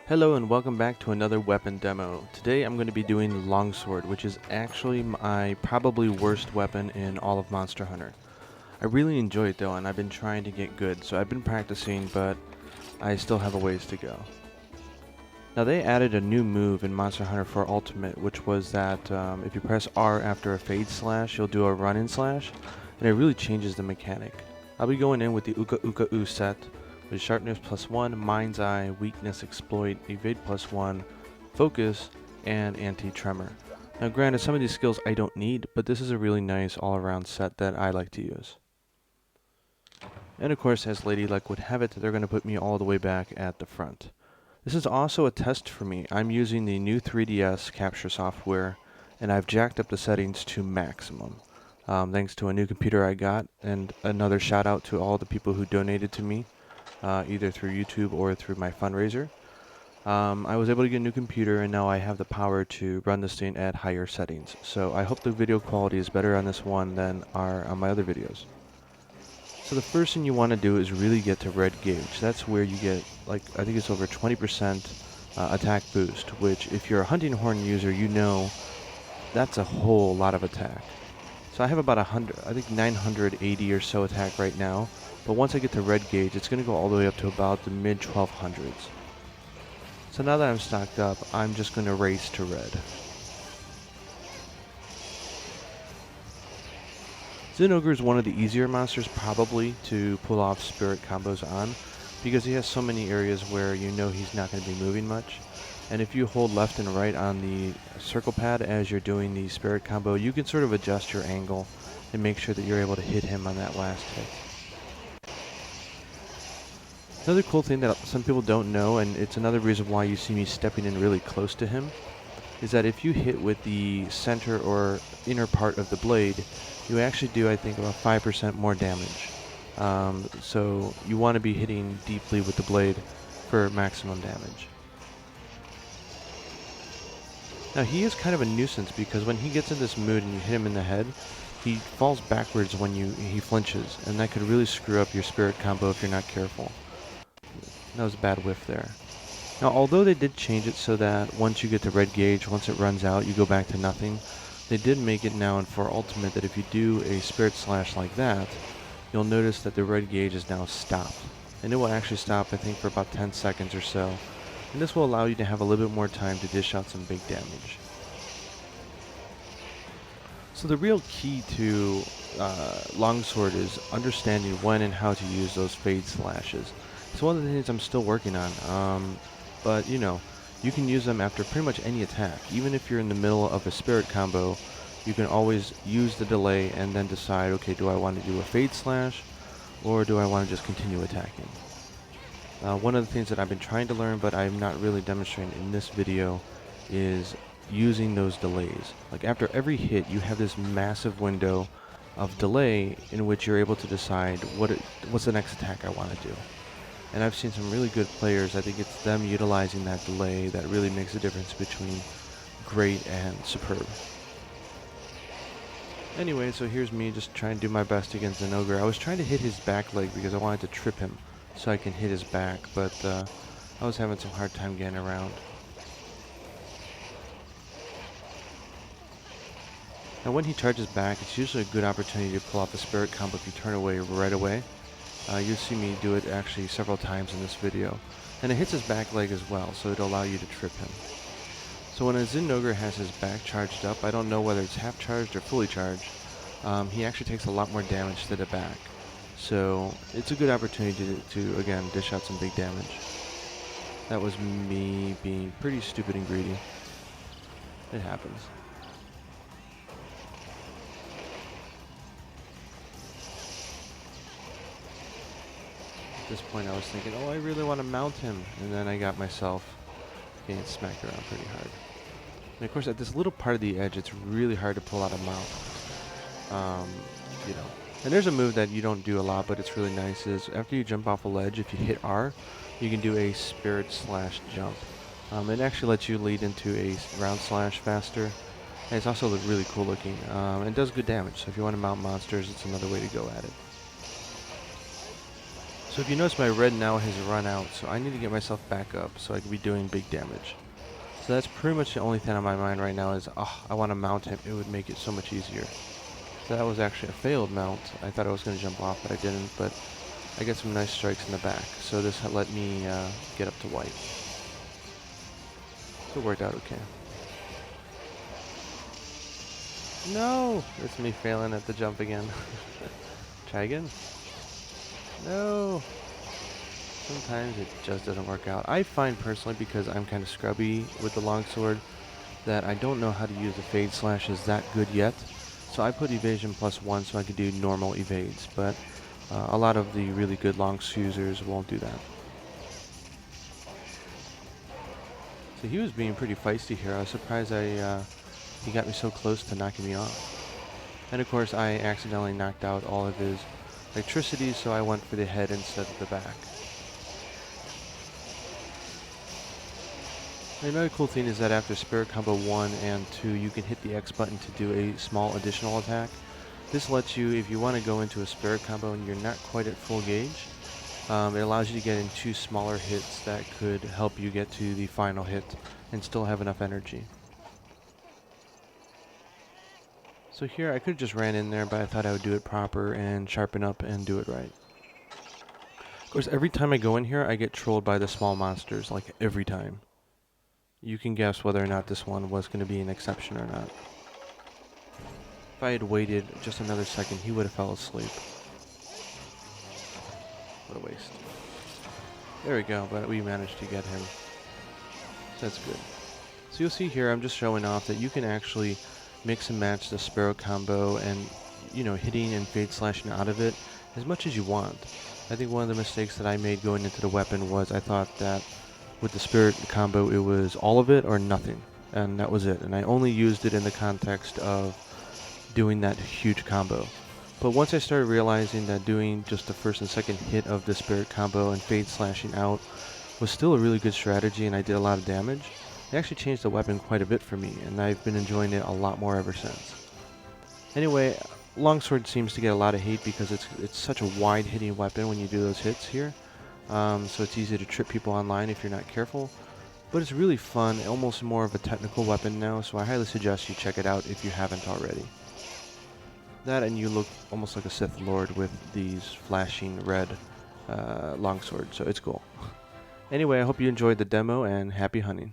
Hello and welcome back to another weapon demo. Today I'm going to be doing the longsword, which is actually my probably worst weapon in all of Monster Hunter. I really enjoy it though, and I've been trying to get good, so I've been practicing, but I still have a ways to go. Now they added a new move in Monster Hunter 4 Ultimate, which was that if you press R after a fade slash, you'll do a run-in slash, and it really changes the mechanic. I'll be going in with the Uka Uka U set, with sharpness +1, mind's eye, weakness exploit, evade +1, focus, and anti-tremor. Now granted, some of these skills I don't need, but this is a really nice all-around set that I like to use. And of course, as Lady Luck would have it, they're going to put me all the way back at the front. This is also a test for me. I'm using the new 3DS capture software, and I've jacked up the settings to maximum. Thanks to a new computer I got, and another shout out to all the people who donated to me. Either through YouTube or through my fundraiser. I was able to get a new computer, and now I have the power to run this thing at higher settings. So I hope the video quality is better on this one than on my other videos. So the first thing you want to do is really get to red gauge. That's where you get, like, I think it's over 20% attack boost, which if you're a hunting horn user, you know that's a whole lot of attack. So I have about 100, I think 980 or so attack right now. But once I get to red gauge, it's going to go all the way up to about the mid 1200s. So now that I'm stocked up, I'm just going to race to red. Zinogre is one of the easier monsters probably to pull off spirit combos on, because he has so many areas where you know he's not going to be moving much. And if you hold left and right on the circle pad as you're doing the spirit combo, you can sort of adjust your angle and make sure that you're able to hit him on that last hit. Another cool thing that some people don't know, and it's another reason why you see me stepping in really close to him, is that if you hit with the center or inner part of the blade, you actually do, I think, about 5% more damage. So you want to be hitting deeply with the blade for maximum damage. Now he is kind of a nuisance because when he gets in this mood and you hit him in the head, he falls backwards when he flinches, and that could really screw up your spirit combo if you're not careful. That was a bad whiff there. Now, although they did change it so that once you get to red gauge, once it runs out, you go back to nothing, they did make it now in 4 Ultimate that if you do a spirit slash like that, you'll notice that the red gauge is now stopped. And it will actually stop, I think, for about 10 seconds or so. And this will allow you to have a little bit more time to dish out some big damage. So the real key to longsword is understanding when and how to use those fade slashes. It's one of the things I'm still working on, but you know, you can use them after pretty much any attack. Even if you're in the middle of a spirit combo, you can always use the delay and then decide, okay, do I want to do a fade slash, or do I want to just continue attacking? One of the things that I've been trying to learn, but I'm not really demonstrating in this video, is using those delays. Like after every hit, you have this massive window of delay in which you're able to decide what's the next attack I want to do. And I've seen some really good players. I think it's them utilizing that delay that really makes a difference between great and superb. Anyway, so here's me just trying to do my best against Zinogre. I was trying to hit his back leg because I wanted to trip him so I can hit his back, but I was having some hard time getting around. Now when he charges back, it's usually a good opportunity to pull off a spirit combo if you turn away right away. You'll see me do it actually several times in this video. And it hits his back leg as well, so it'll allow you to trip him. So when a Zinogre has his back charged up, I don't know whether it's half charged or fully charged, he actually takes a lot more damage to the back. So it's a good opportunity to again, dish out some big damage. That was me being pretty stupid and greedy. It happens. At this point I was thinking, oh, I really want to mount him, and then I got myself getting smacked around pretty hard. And of course at this little part of the edge, it's really hard to pull out a mount. You know. And there's a move that you don't do a lot, but it's really nice, is after you jump off a ledge, if you hit R, you can do a spirit slash jump. It actually lets you lead into a round slash faster. And it's also really cool looking, and does good damage, so if you want to mount monsters, it's another way to go at it. So if you notice, my red now has run out, so I need to get myself back up so I can be doing big damage. So that's pretty much the only thing on my mind right now is, I want to mount him. It would make it so much easier. So that was actually a failed mount. I thought I was going to jump off, but I didn't. But I get some nice strikes in the back. So this let me get up to white. So it worked out okay. No! It's me failing at the jump again. Try again. No! Sometimes it just doesn't work out. I find personally, because I'm kind of scrubby with the longsword, that I don't know how to use the fade slashes that good yet. So I put evasion +1 so I could do normal evades, but a lot of the really good longs users won't do that. So he was being pretty feisty here. I was surprised he got me so close to knocking me off. And of course I accidentally knocked out all of his electricity, so I went for the head instead of the back. Another cool thing is that after Spirit Combo 1 and 2, you can hit the X button to do a small additional attack. This lets you, if you want to go into a Spirit Combo and you're not quite at full gauge, it allows you to get in 2 smaller hits that could help you get to the final hit and still have enough energy. So here I could have just ran in there, but I thought I would do it proper and sharpen up and do it right. Of course, every time I go in here, I get trolled by the small monsters, like every time. You can guess whether or not this one was going to be an exception or not. If I had waited just another second, he would have fell asleep. What a waste. There we go, but we managed to get him. So that's good. So you'll see here, I'm just showing off that you can actually mix and match the Sparrow combo and, hitting and fade slashing out of it as much as you want. I think one of the mistakes that I made going into the weapon was I thought that with the Spirit combo it was all of it or nothing, and that was it. And I only used it in the context of doing that huge combo. But once I started realizing that doing just the first and second hit of the Spirit combo and fade slashing out was still a really good strategy and I did a lot of damage, it actually changed the weapon quite a bit for me, and I've been enjoying it a lot more ever since. Anyway, longsword seems to get a lot of hate because it's such a wide hitting weapon when you do those hits here. So it's easy to trip people online if you're not careful. But it's really fun, almost more of a technical weapon now, so I highly suggest you check it out if you haven't already. That, and you look almost like a Sith Lord with these flashing red longswords, so it's cool. Anyway, I hope you enjoyed the demo, and happy hunting.